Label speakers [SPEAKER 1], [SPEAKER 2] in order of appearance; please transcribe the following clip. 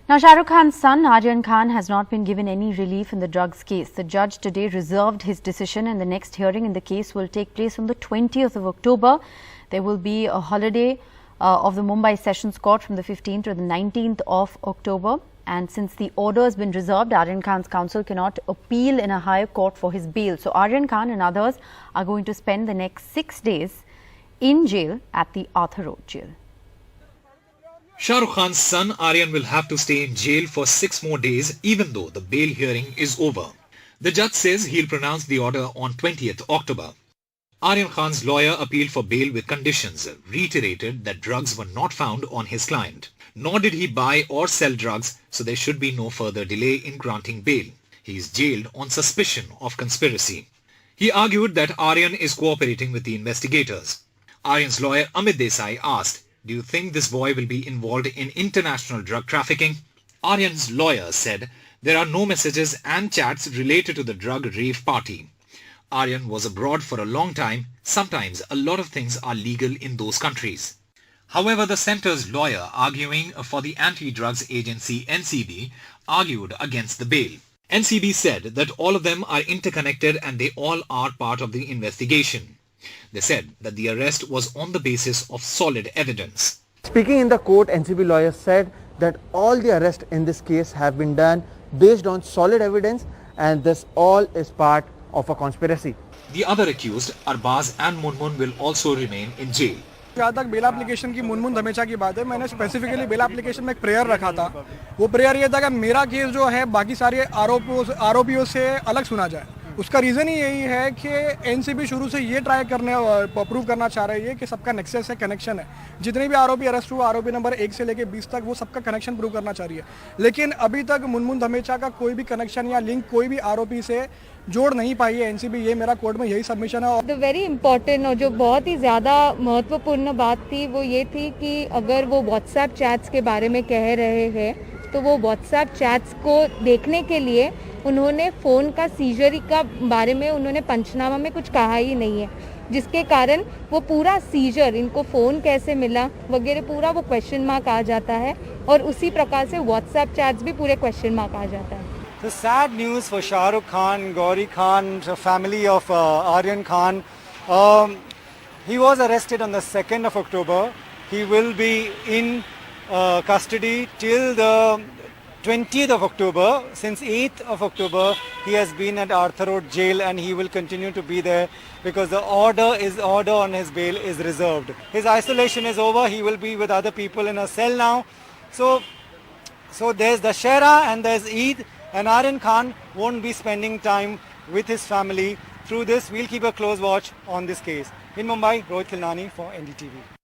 [SPEAKER 1] Now, Shah Rukh Khan's son, Aryan Khan, has not been given any relief in the drugs case. The judge today reserved his decision, and the next hearing in the case will take place on the 20th of October. There will be a holiday of the Mumbai Sessions Court from the 15th to the 19th of October. And since the order has been reserved, Aryan Khan's counsel cannot appeal in a higher court for his bail. So, Aryan Khan and others are going to spend the next 6 days in jail at the Arthur Road jail.
[SPEAKER 2] Shah Rukh Khan's son Aryan will have to stay in jail for 6 more days even though the bail hearing is over. The judge says he'll pronounce the order on 20th October. Aryan Khan's lawyer appealed for bail with conditions, reiterated that drugs were not found on his client. Nor did he buy or sell drugs, so there should be no further delay in granting bail. He is jailed on suspicion of conspiracy. He argued that Aryan is cooperating with the investigators. Aryan's lawyer Amit Desai asked, "Do you think this boy will be involved in international drug trafficking?" Aryan's lawyer said there are no messages and chats related to the drug rave party. Aryan was abroad for a long time. Sometimes a lot of things are legal in those countries. However, the centre's lawyer arguing for the anti-drugs agency NCB argued against the bail. NCB said that all of them are interconnected and they all are part of the investigation. They said that the arrest was on the basis of solid evidence.
[SPEAKER 3] Speaking in the court, NCB lawyers said that all the arrests in this case have been done based on solid evidence, and this all is part of a conspiracy.
[SPEAKER 2] The other accused, Arbaz and Munmun, will also remain in jail.
[SPEAKER 4] जहाँ तक bail application की मुनमुन धमेचा की बात है, मैंने specifically bail application में एक prayer रखा था. वो प्रेयर ये था कि मेरा केस जो है बाकी सारे आरोपियों से अलग सुना जाए. उसका रीज़न ही यही है कि एनसीबी शुरू से ये ट्राई प्रूव करना चाह रही है कि सबका नेक्सस है, कनेक्शन है. जितने भी आरोपी अरेस्ट हुए, आरोपी नंबर 1 से लेकर 20 तक, वो सबका कनेक्शन प्रूव करना चाह रही है. लेकिन अभी तक मुनमुन धमेचा का कोई भी कनेक्शन या लिंक कोई भी आरोपी से जोड़ नहीं पाई है एनसीबी. ये मेरा कोर्ट में यही सबमिशन है.
[SPEAKER 5] द वेरी इंपॉर्टेंट और जो बहुत ही ज़्यादा महत्वपूर्ण बात थी वो ये थी कि अगर वो व्हाट्सएप चैट्स के बारे में कह रहे हैं तो वो व्हाट्सएप चैट्स को देखने के लिए उन्होंने फ़ोन का सीजर का बारे में उन्होंने पंचनामा में कुछ कहा ही नहीं है, जिसके कारण वो पूरा सीजर, इनको फ़ोन कैसे मिला वगैरह पूरा वो क्वेश्चन मार्क आ जाता है, और उसी प्रकार से व्हाट्सएप चैट्स भी पूरे क्वेश्चन मार्क आ जाता है.
[SPEAKER 6] So sad news for Shah Rukh Khan, Gauri Khan, the family of Aryan Khan. He was arrested on the 2nd of October. He will be in custody till the 20th of October. Since 8th of October, he has been at Arthur Road jail and he will continue to be there because the order on his bail is reserved. His isolation is over. He will be with other people in a cell now. So there's Dussehra and there's Eid, and Aryan Khan won't be spending time with his family. Through this, we'll keep a close watch on this case. In Mumbai, Rohit Khilnani for NDTV.